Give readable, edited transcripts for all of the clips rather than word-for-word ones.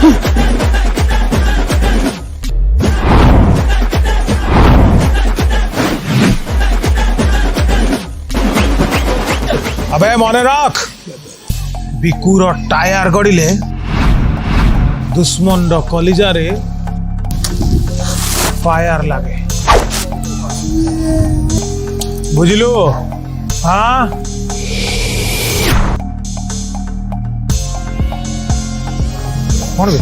अबे मने रख बिकुर टायर गड़िले दुश्मन कलिजा रे फायर लगे बुझलु। हाँ कौन बे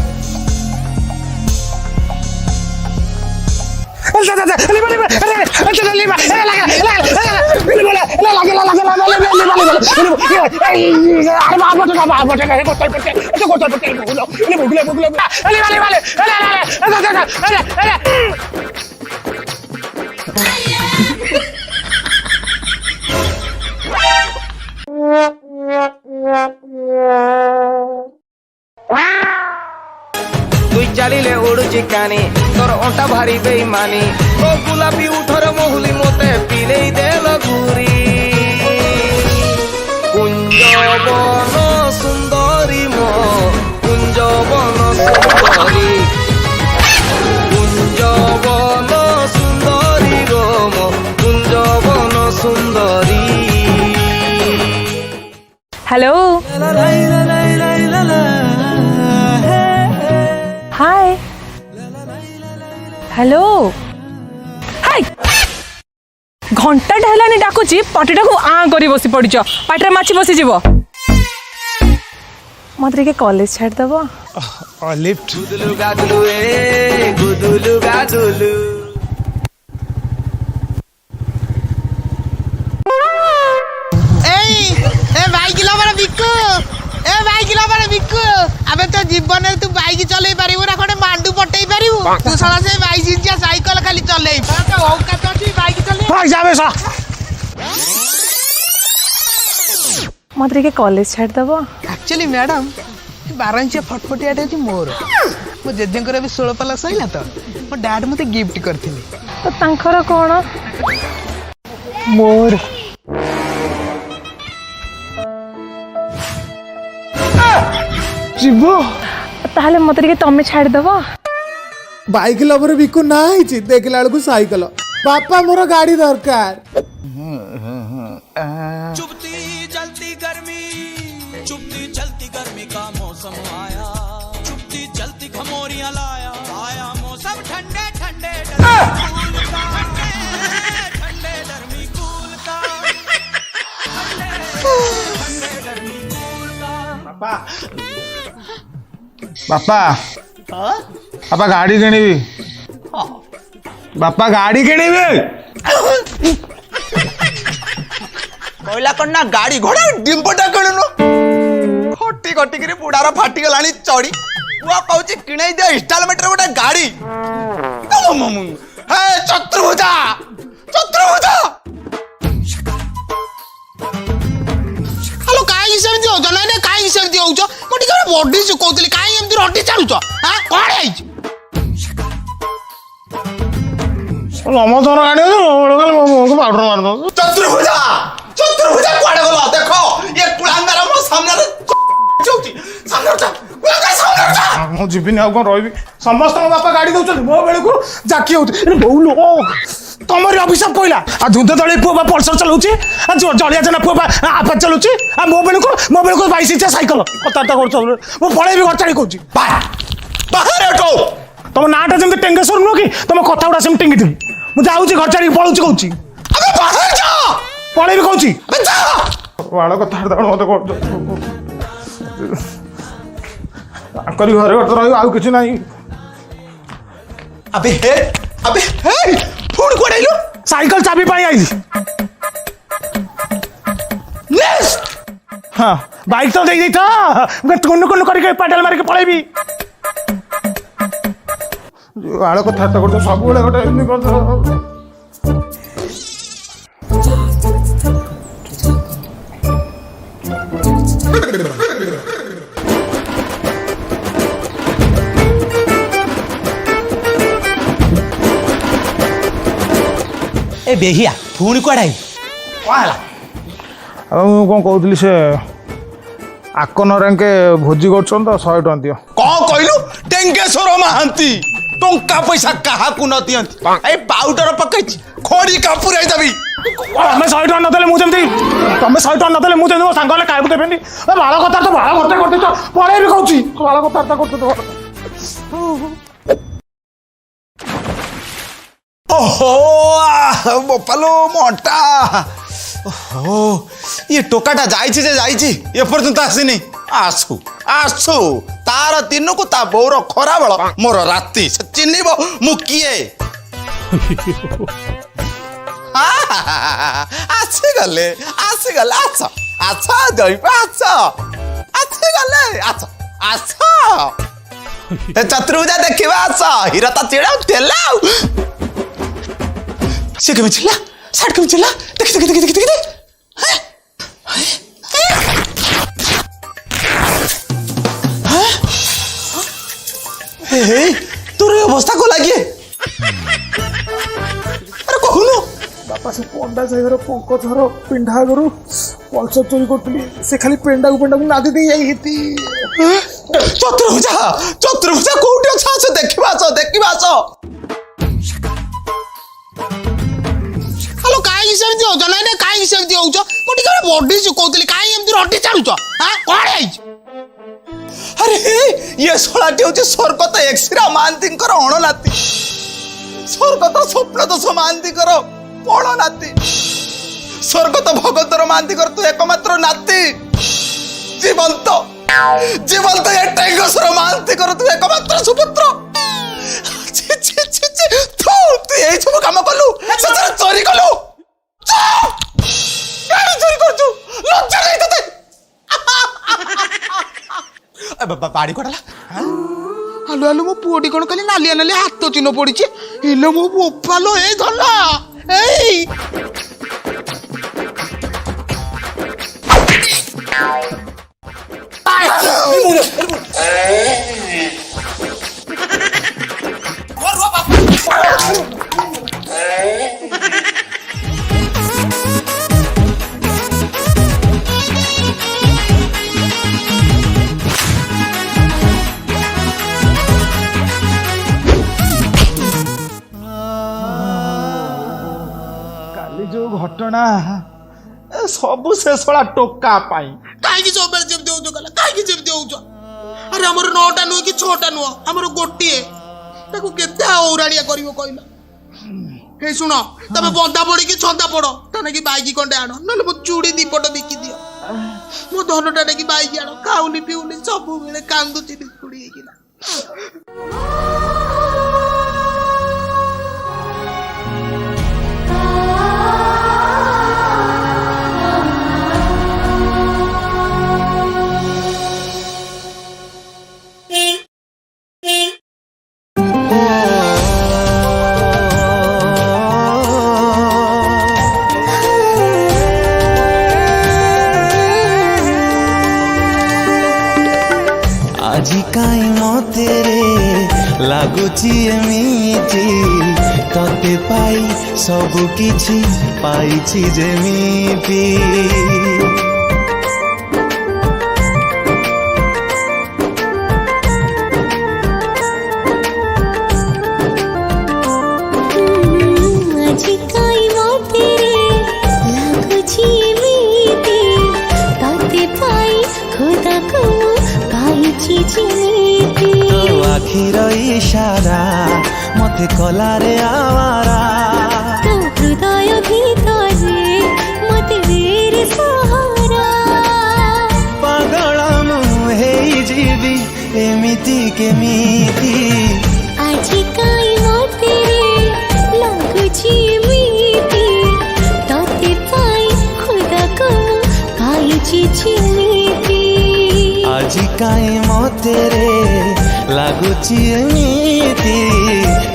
তুই চালিলে উড়ুচি কানি তোর ওটা ভারী বেইমানি ও গোলাপি উঠর মহুলি মতে পিলেই দেল ঘুরি কুঞ্জবন সুন্দরী মো কুঞ্জবন সুন্দরী কুঞ্জবন সুন্দরী গো মো কুঞ্জবন সুন্দরী। हेलो हाय हेलो हाय घंटा ढेलानी डाकुची पटिटा को आ करी बसी पड़िच पाटरे माछी बसी जीव मत रे के कॉलेज छाड़ दबो लिफ्ट गुदुलु गादुलु ए गुदुलु गादुलु अबे तो जीवन तू बाइक चले पारिबो ना खडे मांडू पटई पारिबो तू साला से 22 इंचिया साइकिल खाली चले तो औकात अछि बाइक चले भाग जाबे सा मत रे के कॉलेज छाड़ दबो एक्चुअली मैडम 12 इंचिया फटफटियाटे अछि मोर मो जेजेंकर भी 16 पाला सइला तो मो डैड मते गिफ्ट करथिले तो तांकर कोन मोर जीवो ताहले मत रे के तमे छाड़ दबो बाइक लवर बिकु ना हिची देखला बेलकु साइकिल पापा मोर गाड़ी दरकार चुपती जलती गर्मी का मौसम आया चुपती जलती खमोरियां लाया आया मौसम ठंडे ठंडे ठंडे गर्मी कूल का बापा बापा गाड़ी किणवी बापा गाड़ी किणवी कहला कौन ना गाड़ी घोड़ा डिंपटा किणुनु खटी खटी करी बुढ़ार फाटी गलानी चढ़ी बुआ कहूची किणाई दे इंस्टॉलमेंट रे गोटे गाड़ी हे चतुर्भुजा चतुर्भुजा हेलो काई सेमती हो जना ने काई सेमती हो छ मोटी करे बॉडी से कहतली काई एमती रोटी चालू छ हां कोन आइ लमधर गाड़ी को पाउडर मार दो चतुर्भुजा चतुर्भुजा कुआडे गलो देखो ये कुलांगार मो सामने चौथी सामने उठा कुलांगार सामने उठा मु जीविनी आ कोन रहबी समस्त बापा गाड़ी दउछन मो बेले को जाकी होत ए बहुलो तमरी अभिशाप पइला आ धुंध तळे पुआ बा पल्सर चलाउची आ जलिया जना पुआ बा आपा चलाउची आ मो बेले को 22 इंच साइकिल कताटा करछ मो पळे भी घरचाड़ी कहूची बाहर उठो तुम नाटा जम टेंगेश्वर नुह कि तुम कथा गुड़ा सेम टेंगी थी मुझे आऊँ घर छाड़ी पलाऊँ कहूँ अबे बाहर जा पड़े भी कहूँ अबे जा वाड़ कथा मत घरे घर रही आउ कि ना अबे हे फोन को डाइलो साइकिल चाबी पाई आई हाँ बाइक तो दे था कुन कुन करके पेडल मार के पड़ेबी आड़ कथा सब गोटे ए बेहिया पुणी कुआड़े कौन कौन कहती से आकनर के भोजी कर 100 टଙ୍କା दियो कौन कौन कहलु टेंगेश्वर महांती टंका पैसा काहाकू न दियंती ए पाउडर पकै खोड़ी का पुराई देबी तमें 100 टଙ୍କା नदेले ମୁଁ ଯେମିତି ତମେ 100 ଟଙ୍କା ନଦେଲେ ମୁଁ ଯେମିତି ମୋ ସାଙ୍ଗ ହେଲେ ଖାଇବାକୁ ଦେବେନି ବାଳ କଥା ତ ବାଳ କଥା କରିଦେଇଛ ପଳେଇ ବି କହୁଛି ବାଳ କଥା କରୁଛ ओहो बोपालो मोटा ओहो ये टोकाटा जाइछि जे जाइछि ए पर्यंत आसीनी आसु आसु तार दिन को ता बोर खरा बेल मोर राति से चिन्हिब मु किए आसी गले आस आस जइबा आस आसी गले आस आस ए चतुर्भुजा देखिबा आस हिरता चिड़ा तेला से के चिल्ला साइड के चिल्ला देख हे तोर अवस्था को लागे अरे कहूनु बापा से पंडा जाइगर पंकजर पिंडा गरु पल्सर चोरी करतली से खाली पेंडा को नादी दे जाई हेती चतुर्भुजा कोउटी छ देखिबा हेलो काई सेमती हो ना ना काई सेमती हो मो टिके बॉडी सुकौतली काई एमती रड्डी चालुछ हां कोन आइछ अरे ये सोलाटी होची स्वर्गत एक्सरा मानतींकर अणनाती स्वर्गत स्वप्नदोष मानतीकर बड़ नाती स्वर्गत भगतर मानतीकर तू एकमात्र नाती जीवंत ये टेंगेश्वर मानतीकर तू एकमात्र सुपुत्र तू यही सब काम कलु सचर चोरी कलु चोरी करछु लज्जा नहीं तते बाड़ी कोडला आलु आलु मो पुओटी कोन खाली नालिया नालिया हाथ चिन्ह पड़िछि हेलो मो बोपालो ए धला एई जो घटना सबु शेषला टोका पाई काई की सब जेमती होजो गला काई की जेमती होजो अरे हमर 9टा नुह कि 6टा नुह हमर गोटिए ताको केते औराडिया करिवो कइला हे सुनो तबे बंदा पड़ी कि छंदा पड़ो तने की बाइकी कंडे आनो नले मो चूड़ी दीपट बिकी दियो मो धनटा ने की बाइकी आनो खाउनी पिउनी सब बेले कांदुची निकुड़ी हेकिला আজি কাই মতে রে লাগুছি এমিতি ততে পাই সবু কিছু পাইছি যেমিতি আজি কাই মতে রে লাগুছি এমিতি ততে পাই খোদা কো পাইছি যেমিতি তো আখির ইশারা মতে কলারে আওয়ারা তো হৃদয় ভিতরে মতে রে সহারা পাগল মু হেই যাবি এমিতি কেমিতি আজি কাই মতে রে লাগুছি এমিতি ততে পাই খোদা কো পাইছি যেমিতি আজি কাই মতে রে লাগুছি এমিতি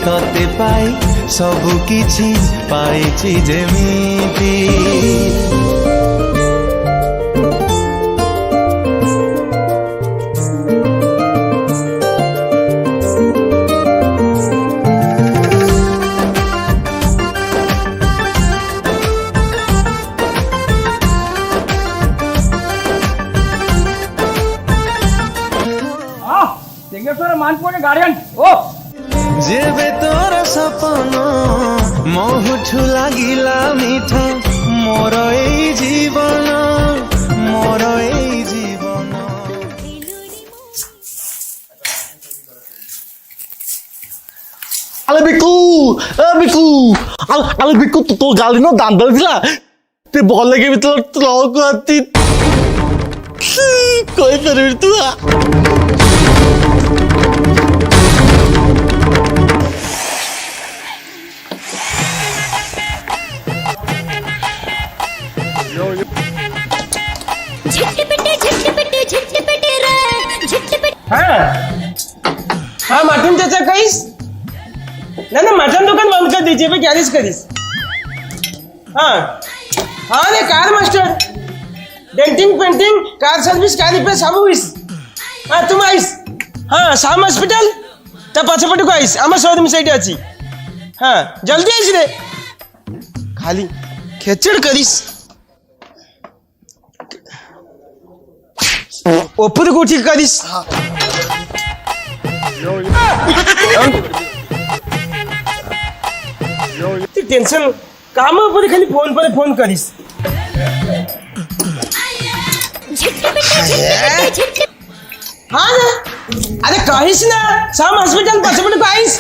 ততে পাই সবু কিছু পাইছি যেমিতি ତୋର ମାନ ପୁଅଟେ ଗାର୍ଡିଆନ ଓ যেবে তোর সপন মহুঠু লাগিলা মিঠ মোর এই জীবন মোর এই জীবন আলে বিকু বিকু আলে বিকু তো গালি ন দান দিলা তে বল লাগে ভিতর লক আতি কই পারবি তুই झटपटे रे झटपटे हाँ मटन चाचा कहीस ना मटन दुकान बंद कर दीजिए भाई गैरेज करीस हाँ हाँ रे car master denting painting car service car repair सब हुईस हाँ तुम आईस हाँ शाम हॉस्पिटल ता पछपटे को आईस आम शोरूम साइड अच्छी हाँ जल्दी आईस रे खाली खेचड़ करीस ओपर को ठीक करीस टेंशन काम ऊपर खाली फोन पर फोन करीस हाँ ना अरे कहीस ना शाम हॉस्पिटल पछपटे को आईस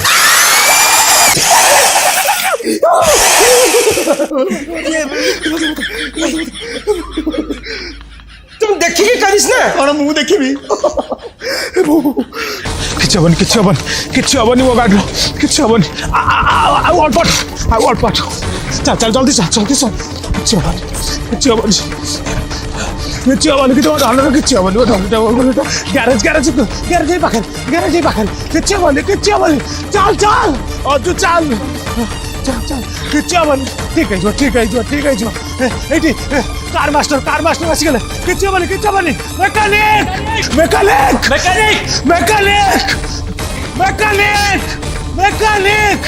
तुम देखिए करीस ना और मुझे देखी किसी हबन किसी हबन किसी हबन मो गाड़ी किसी हबन अल्प अल्प चल चल जल्दी चल जल्दी चल किसी हबन किसी हबन किसी हबन कि किसी हबन ग्यारेज ग्यारेज ग्यारेज पाखे ग्यारेज पाखे किसी हबन चल चल अजू चल चल चल किसी हबन ठीक है ठीक है ये कार मास्टर आसिगले किसी हबन mechanic mechanic mechanic mechanic mechanic mechanic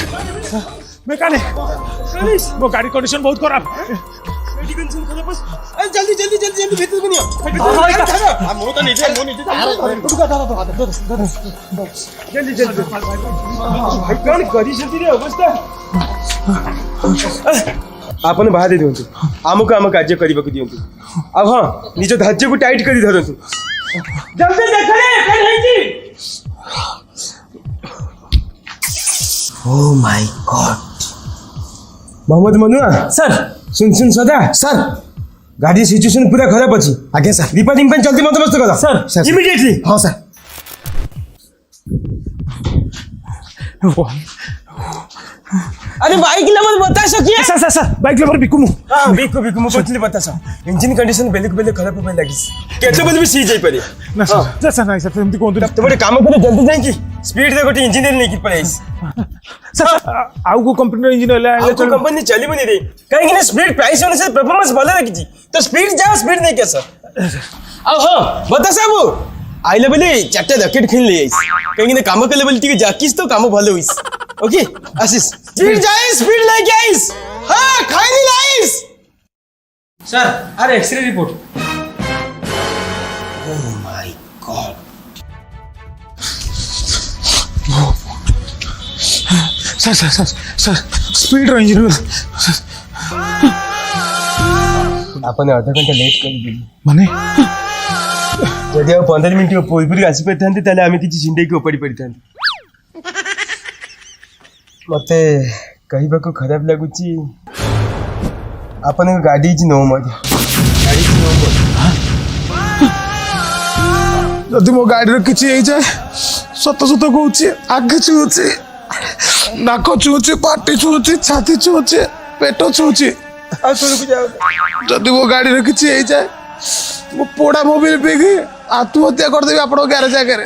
mechanic मो गाड़ी कंडीशन बहुत खराब जल्दी जल्दी जल्दी जल्दी भीतर को नहीं जल्दी जल्दी भाई कौन करी रे अवस्था आपन बाहर दे दियंतु आमको आम कार्य करबा को दियंतु अब हां निज धार्य को टाइट करी धरंतु जल्दी देख रे कल हेची ओ my God Mohammad Manua sir सुन सदा सर गाड़ी सिचुएशन पूरा खराब अछि आगे सर रिपेयरिंग पे जल्दी बंदोबस्त करो सर इमीडिएटली हां सर अरे बाइक नंबर बता सकिए सर बाइक नंबर बिकु हां बिकु मु पछली बता सर इंजन कंडीशन बेले खराब होबे लागिस केते बल भी सी जाई पारे ना सर नहीं सर तुम कोन तो बड़े काम करे जल्दी जाई की स्पीड दे गोटे इंजीनियर नहीं की पड़ाइस सर आउ को कंपनी इंजीनियर ले आउ को कंपनी चली बनी रे कहीं कि स्पीड प्राइस होने से परफॉर्मेंस भले रखी जी तो स्पीड जाओ स्पीड नहीं क्या सर आओ हां बता साहब आइले बेले चारटे रैकेट खेल ले आइस कहीं कि काम के लेवल टिके जाकिस तो काम भले होइस ओके आशीष स्पीड जाए स्पीड लेके आइस हां खाई नहीं लाइस सर अरे x-ray report oh my god sir speed range आपण आधा घंटा लेट कर दिली माने यदि आप 15 मिनिट पूर्व आसी पारिथांते ताले आमे किछि जिंदगी को पड़ी पारिथांते मते कहबा को खराब लागुची आपण गाड़ी छि नो मत गाड़ी छि नो मत जदि मो गाड़ी रो किछि एई जाय सत सत कहूची आगे छूची नाक छूची पाटी छूची छाती छूची पेट छूची आ सुन को जाओ जदि मो गाड़ी रो किछि एई जाय मो पोड़ा मोबाइल बेगी आत्महत्या कर देबी आपन गैरेज आगे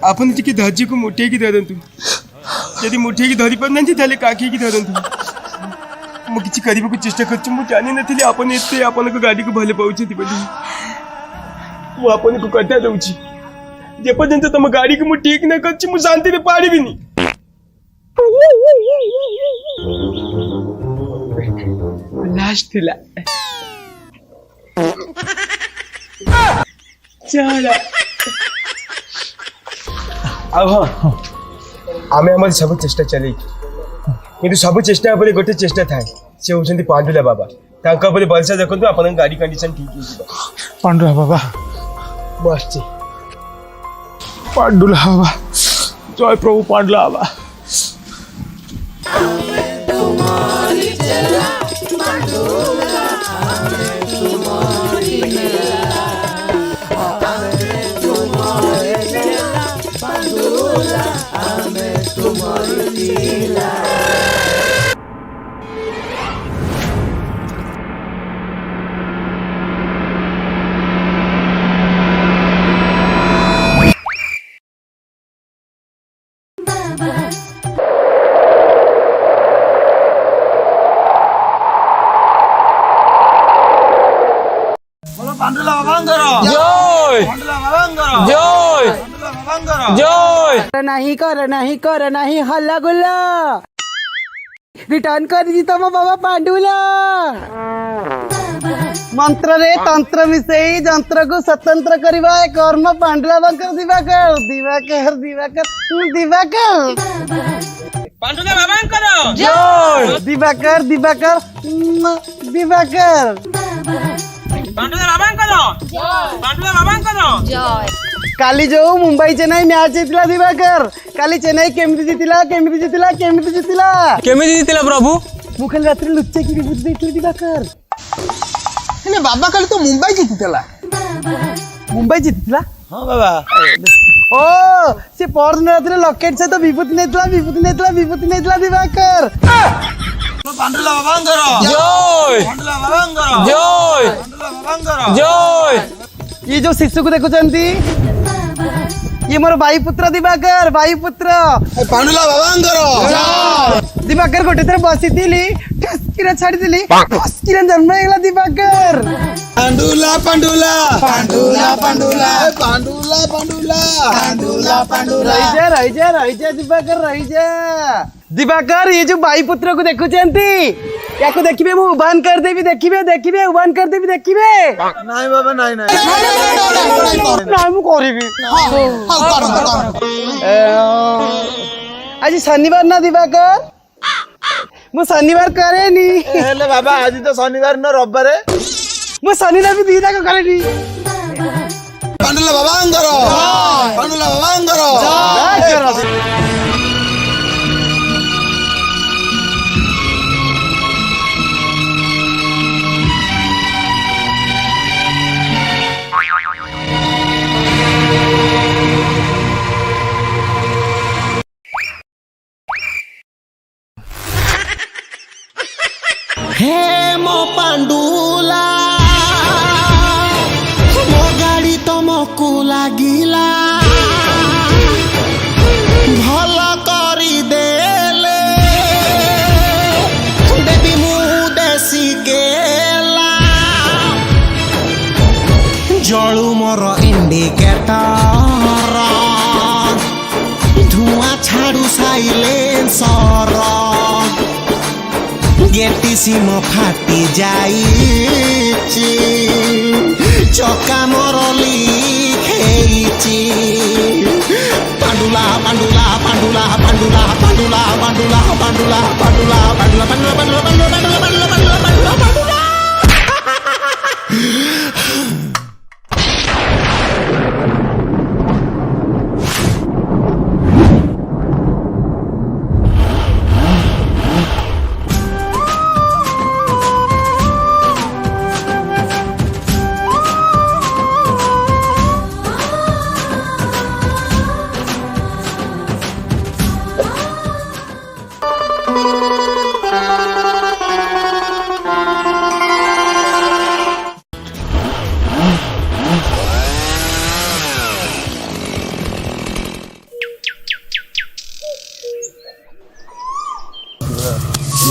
आपण टिके धज्जी को मुठे की धरंतु यदि मुठे की धरी पड़नांती ताले काकी की धरंतु मु किछि करिबा को चेष्टा करछु मु जानि नथिले आपण एते आपण को गाड़ी को भले पाउछथि बोली मु आपण को कटा दउछि जे पर्यंत तुम गाड़ी को मु ठीक न करछि मु शांति रे पाड़िबि नी लास्ट थिला चला अब हाँ आमे हमारी सब चेष्टा चले किंतु सब चेष्टा पर गोटे चेष्टा थाए से होउछन्ति पांडुला बाबा तांका पर बलसा देखंतु आपन गाड़ी कंडीशन ठीक है पांडुला बाबा बस पांडुला बाबा जय प्रभु पांडुला बाबा नहीं हल्ला गुल्ला रिटर्न कर दी तम बाबा पांडुला मंत्र रे तंत्र मिसेई जंत्र को स्वतंत्र करिबा कर्म पांडुला बंकर दिवाकर दिवाकर दिवाकर दिवाकर पांडुला बाबांकर जय दिवाकर दिवाकर दिवाकर पांडुला बाबांकर जय पांडुला बाबांकर जय काली जो मुंबई चेन्नई मैच जीतला दिवाकर काली चेन्नई केमिति जीतिला केमिति जीतिला केमिति जीतिला केमिति जीतिला प्रभु मु खाली रात्रि लुच्चे की बुझ देइतली दिवाकर ହେଲେ ବାବା କାଲି ତ ମୁମ୍ବାଇ ଜିତିଥିଲା मुंबई जीतला ହଁ ବାବା ओ से परदिन रात्रि लकेट सहित विभूति नेतला दिवाकर ପାଣ୍ଡୁଲା ବାବାଙ୍କର जय ପାଣ୍ଡୁଲା ବାବାଙ୍କର जय ପାଣ୍ଡୁଲା ବାବାଙ୍କର जय ये जो शिशु को देखुचंती ये मोर भाई पुत्र दिवाकर भाई पुत्र ପାଣ୍ଡୁଲା ବାବାଙ୍କର दिवाकर गोटे थर बसी थी ठसकीरा छाड़ी दिली ठसकीरा जन्म ହେଇଗଲା दिवाकर ପାଣ୍ଡୁଲା ପାଣ୍ଡୁଲା ପାଣ୍ଡୁଲା ପାଣ୍ଡୁଲା ପାଣ୍ଡୁଲା ପାଣ୍ଡୁଲା ପାଣ୍ଡୁଲା ପାଣ୍ଡୁଲା रही जा दिवाकर रही जा दिवाकर ये जो भाई पुत्र को देखुचंती या को देखिबे मु उबान कर देबी देखिबे उबान कर देबी देखिबे ନାଇଁ ବାବା ନାଇଁ ନାଇଁ ना मु करिबी आज शनिवार ना दिवाकर मु शनिवार करेनी ହେଲେ ବାବା ଆଜି ତ ଶନିବାର ନ ରବିବାରେ मु शनिवार भी दीदा को करेनी ପାଣ୍ଡୁଲା ବାବାଙ୍କର ପାଣ୍ଡୁଲା ବାବାଙ୍କର हे मो पांडुला मो गाड़ी तुमको लागिला भल करी देले देवी मु देसी गेला जळू मोर इंडिकेटर धुआं छाड़ू साइलेंसर गेटी सिम फाटी जाइछि चका मोर लिखेछि पांडुला पांडुला पांडुला पांडुला पांडुला पांडुला पांडुला पांडुला पांडुला पांडुला पांडुला पांडुला पांडुला पांडुला पांडुला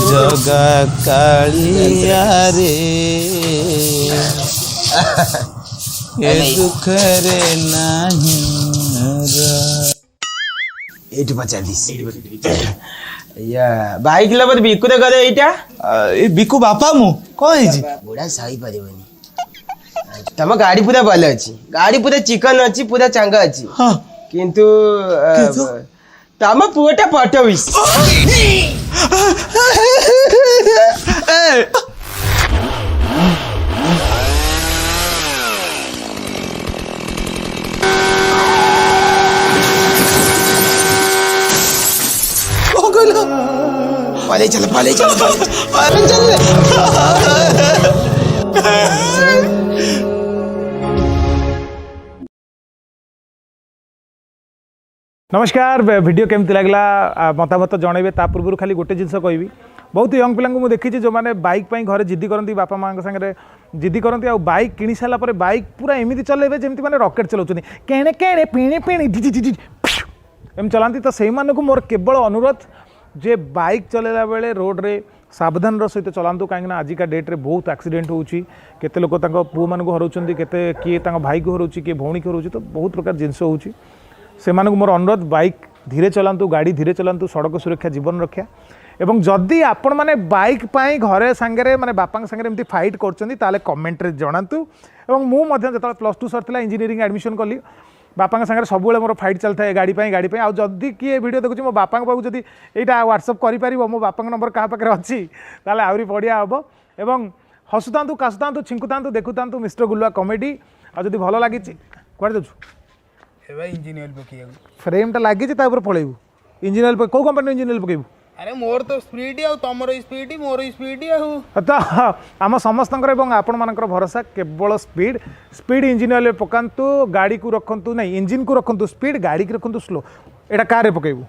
ଜଗା କାଳିଆ ରେ ଏ ଦୁଃଖରେ ନାହିଁ एठी पचालीस या बाइक लबर बिकुरे करे एटा ଏ ବିକୁ ବାପା ମୁଁ କଣ ହେଇଛି बुढ़ा सही परिबनी ତମ ଗାଡି ପୁରା ଭଲ ଅଛି, ଗାଡି ପୁରା ଚିକନ ଅଛି, ପୁରା ଚାଙ୍ଗା ଅଛି, କିନ୍ତୁ ତମ ପୁଅଟା ପଟ ବିଷ। पले चल नमस्कार वीडियो केमती लगला मतामत जनइबे ता पूर्व खाली गोटे जिनस कहबी बहुत यंग पिला मुझे देखी जो मैंने बाइक पर घरे जिद्दी करती बापा माँ सागर जिद्दी करती आ बाइक किणी सारापर बाइक पूरा एमती चलेबे जमी मैंने रकेट चलाऊँ केणे केणे पिणे पिणे एम चलाती तो से मोर केवल अनुरोध जे बाइक चलेला बेले रोड रे सावधान सहित चलातु कहीं आजिका डेट्रे बहुत एक्सीडेंट होती केते लोक पुओ मान हराउछन्ति केते किए भाई को हराउछि किए भौणी को हराउछि तो बहुत प्रकार जिनस होछि से मोर अनुरोध बाइक धीरे चलातु गाड़ी धीरे चलातु सड़क सुरक्षा जीवन रक्षा एवं जदि आपण मैंने बाइक पाई घरे सांगे माने बापा सांगे एमती फाइट कर कमेंट रे जणातु एवं मुझे जो +2 सरला इंजीनियरिंग एडमिशन कली बापा सांगे सब मोर फाइट चलता है गाड़ी आ जदि किए वीडियो देखुची मो बापा पाक जदि यहाँ व्हाट्सअप कर मो बापा नंबर क्या पाखे अच्छी ताले आहरी बढ़िया हम एवं हसुता कासुता छिंकुता देखुता मिस्टर गुलुआ कमेडी आ जदि भल लगी कौन जाऊँ इंजीनियर पकेबू फ्रेमटा लगी पलैबू इंजीनियर कौ कंपनी इंजीनियर पकेबू अरे मोर तो स्पीड आ तमर स्पीड मोर स्पीड तो आम समस्त आपण मानकर भरोसा केवल स्पीड स्पीड इंजीनियर पकातु गाड़ी को रखु ना इंजिन को रखु स्पीड गाड़ी की रखु स्लो एटा कार पकेबू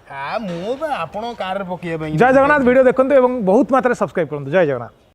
मुझे आप कार पकेबा जय जगन्नाथ वीडियो देखते बहुत मात्रा सब्सक्राइब करूँ जय जगन्नाथ।